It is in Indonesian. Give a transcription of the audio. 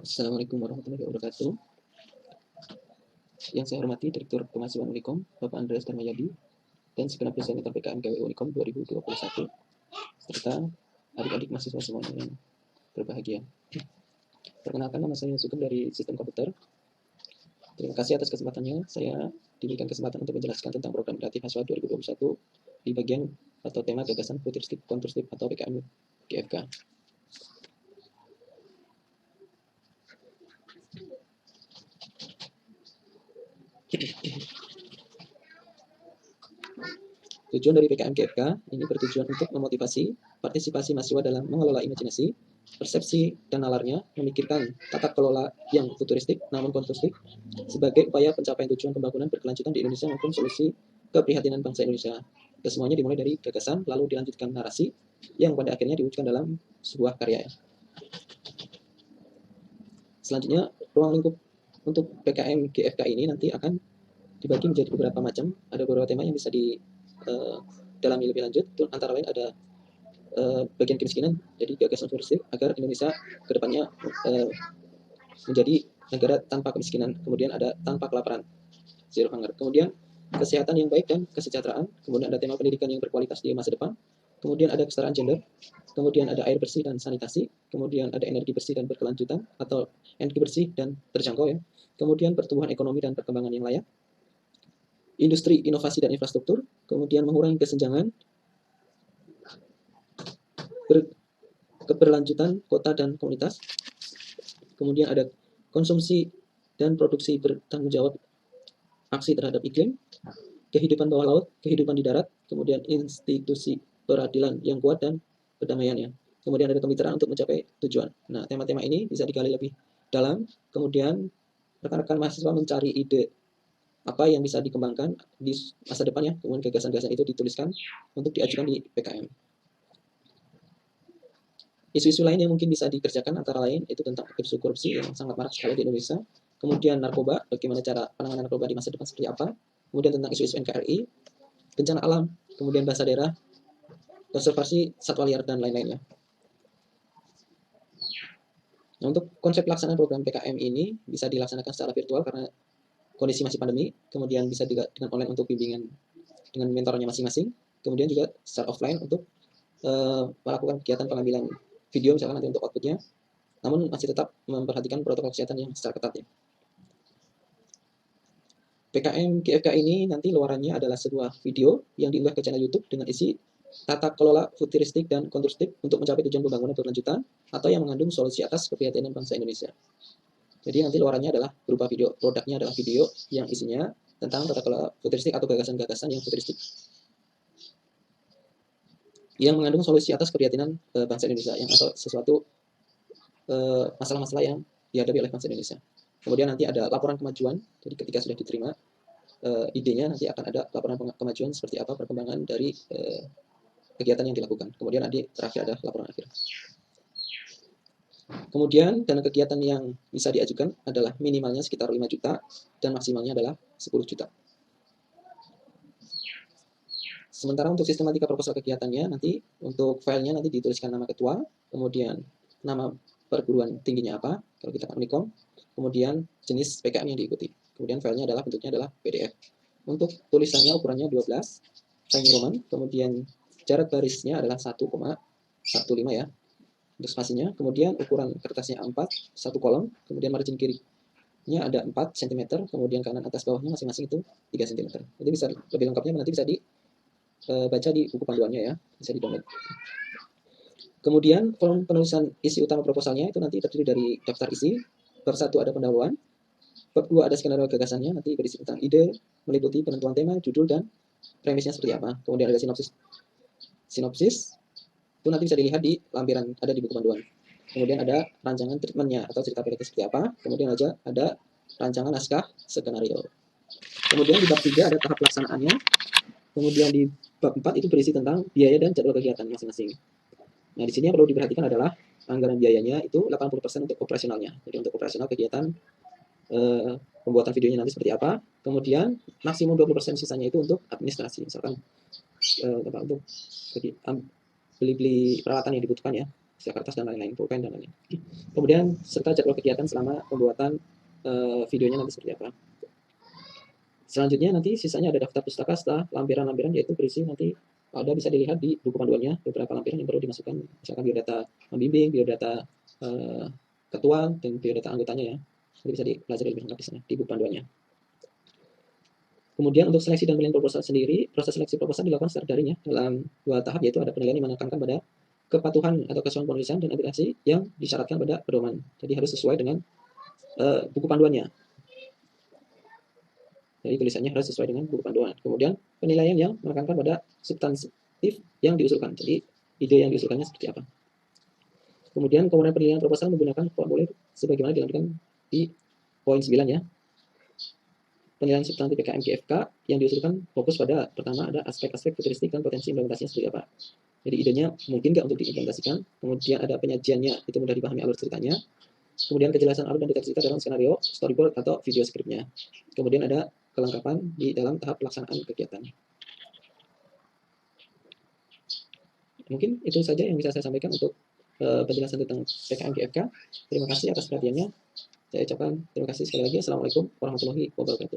Assalamualaikum warahmatullahi wabarakatuh. Yang saya hormati Direktur Pemahasiswaan Unikom, Bapak Andreas Darmayadi, dan segenap presenter PKM KW Unikom 2021, serta adik-adik mahasiswa semuanya yang berbahagia. Perkenalkan, nama saya Sugeng dari Sistem Komputer. Terima kasih atas kesempatannya. Saya diberikan kesempatan untuk menjelaskan tentang program kreatif mahasiswa 2021 di bagian atau tema gagasan futuristik kontrastif atau PKM GFK. Tujuan dari PKM GFK ini bertujuan untuk memotivasi partisipasi mahasiswa dalam mengelola imajinasi, persepsi, dan nalarnya, memikirkan tata kelola yang futuristik namun kontrastif sebagai upaya pencapaian tujuan pembangunan berkelanjutan di Indonesia maupun solusi keprihatinan bangsa Indonesia. Kesemuanya dimulai dari gagasan, lalu dilanjutkan narasi yang pada akhirnya diwujudkan dalam sebuah karya. Selanjutnya, ruang lingkup untuk PKM GFK ini nanti akan dibagi menjadi beberapa macam. Ada beberapa tema yang bisa dalami lebih lanjut. Antara lain ada bagian kemiskinan, jadi gagasan futuristik agar Indonesia kedepannya menjadi negara tanpa kemiskinan. Kemudian ada tanpa kelaparan, zero hunger. Kemudian kesehatan yang baik dan kesejahteraan. Kemudian ada tema pendidikan yang berkualitas di masa depan. Kemudian ada kesetaraan gender. Kemudian ada air bersih dan sanitasi. Kemudian ada energi bersih dan berkelanjutan atau energi bersih dan terjangkau ya. Kemudian pertumbuhan ekonomi dan perkembangan yang layak. Industri, inovasi dan infrastruktur. Kemudian mengurangi kesenjangan. Keberlanjutan kota dan komunitas. Kemudian ada konsumsi dan produksi bertanggung jawab, aksi terhadap iklim, kehidupan bawah laut, kehidupan di darat, kemudian institusi peradilan yang kuat dan perdamaiannya. Kemudian ada kemitraan untuk mencapai tujuan. Nah, tema-tema ini bisa digali lebih dalam. Kemudian rekan-rekan mahasiswa mencari ide apa yang bisa dikembangkan di masa depannya. Kemudian gagasan-gagasan itu dituliskan untuk diajukan di PKM. Isu-isu lain yang mungkin bisa dikerjakan antara lain itu tentang isu korupsi yang sangat marak sekali di Indonesia. Kemudian narkoba, bagaimana cara penanganan narkoba di masa depan seperti apa. Kemudian tentang isu-isu NKRI, bencana alam, kemudian bahasa daerah, konservasi satwa liar, dan lain-lainnya. Nah, untuk konsep pelaksanaan program PKM ini bisa dilaksanakan secara virtual karena kondisi masih pandemi, kemudian bisa juga dengan online untuk bimbingan dengan mentornya masing-masing, kemudian juga secara offline untuk melakukan kegiatan pengambilan video misalkan nanti untuk outputnya, namun masih tetap memperhatikan protokol kesehatan yang secara ketat ya. PKM GFK ini nanti luarannya adalah sebuah video yang diunggah ke channel YouTube dengan isi tata kelola futuristik dan kontrastif untuk mencapai tujuan pembangunan berkelanjutan atau yang mengandung solusi atas keprihatinan bangsa Indonesia. Jadi nanti luarannya adalah berupa video, produknya adalah video yang isinya tentang tata kelola futuristik atau gagasan-gagasan yang futuristik yang mengandung solusi atas keprihatinan bangsa Indonesia yang atau sesuatu masalah-masalah yang dihadapi oleh bangsa Indonesia. Kemudian nanti ada laporan kemajuan, jadi ketika sudah diterima idenya nanti akan ada laporan kemajuan seperti apa perkembangan dari kegiatan yang dilakukan. Kemudian nanti terakhir ada laporan akhir. Kemudian dana kegiatan yang bisa diajukan adalah minimalnya sekitar 5 juta dan maksimalnya adalah 10 juta. Sementara untuk sistematika proposal kegiatannya nanti untuk filenya nanti dituliskan nama ketua, kemudian nama perguruan tingginya apa, kalau kita kan Unikom, kemudian jenis PKM yang diikuti. Kemudian filenya adalah bentuknya adalah PDF. Untuk tulisannya ukurannya 12 Times Roman, kemudian jarak garisnya adalah 1,15 ya untuk spasinya. Kemudian ukuran kertasnya A4, satu kolom, kemudian margin kirinya ada 4 cm, kemudian kanan atas bawahnya masing-masing itu 3 cm. Jadi bisa lebih lengkapnya nanti bisa dibaca di buku panduannya ya, bisa di-download. Kemudian form penulisan isi utama proposalnya itu nanti terdiri dari daftar isi. Bab 1 ada pendahuluan. Bab 2 ada skenario gagasannya, nanti berisi tentang ide, meliputi penentuan tema, judul, dan premisnya seperti apa. Kemudian ada sinopsis. Itu nanti bisa dilihat di lampiran, ada di buku panduan. Kemudian ada rancangan treatmentnya atau cerita pendek seperti apa. Kemudian ada rancangan naskah skenario. Kemudian di bab 3 ada tahap pelaksanaannya. Kemudian di bab 4 itu berisi tentang biaya dan jadwal kegiatan masing-masing. Nah, di sini yang perlu diperhatikan adalah anggaran biayanya itu 80% untuk operasionalnya. Jadi untuk operasional kegiatan pembuatan videonya nanti seperti apa. Kemudian maksimum 20% sisanya itu untuk administrasi. Misalkan untuk beli-beli peralatan yang dibutuhkan ya. bisa kertas dan lain-lain, pulpen dan lain-lain. Kemudian serta jadwal kegiatan selama pembuatan videonya nanti seperti apa. Selanjutnya nanti sisanya ada daftar pustaka setelah lampiran-lampiran, yaitu berisi nanti bisa dilihat di buku panduannya beberapa lampiran yang perlu dimasukkan, misalkan biodata membimbing, biodata ketua, dan biodata anggotanya ya. Nanti bisa dipelajari lebih lengkap di sana di buku panduannya. Kemudian untuk seleksi dan penilaian proposal sendiri, proses seleksi proposal dilakukan secara daring ya, dalam 2 tahap, yaitu ada penilaian yang menekankan pada kepatuhan atau kesesuaian penulisan dan aplikasi yang disyaratkan pada pedoman. Jadi harus sesuai dengan buku panduannya. Jadi tulisannya harus sesuai dengan buku panduan. Kemudian penilaian yang menekankan pada substantif yang diusulkan. Jadi ide yang diusulkannya seperti apa. Kemudian komponen penilaian proposal menggunakan formulir sebagaimana dilakukan di poin 9 ya. Penilaian substantif PKM GFK yang diusulkan fokus pada pertama ada aspek-aspek futuristik dan potensi implementasinya seperti apa. Jadi idenya mungkin nggak untuk diimplementasikan. Kemudian ada penyajiannya, itu mudah dipahami alur ceritanya. Kemudian kejelasan alur dan detail cerita dalam skenario, storyboard atau video scriptnya. Kemudian ada kelengkapan di dalam tahap pelaksanaan kegiatan. Mungkin itu saja yang bisa saya sampaikan untuk penjelasan tentang PKM GFK. Terima kasih atas perhatiannya. Saya ucapkan terima kasih sekali lagi. Assalamualaikum warahmatullahi wabarakatuh.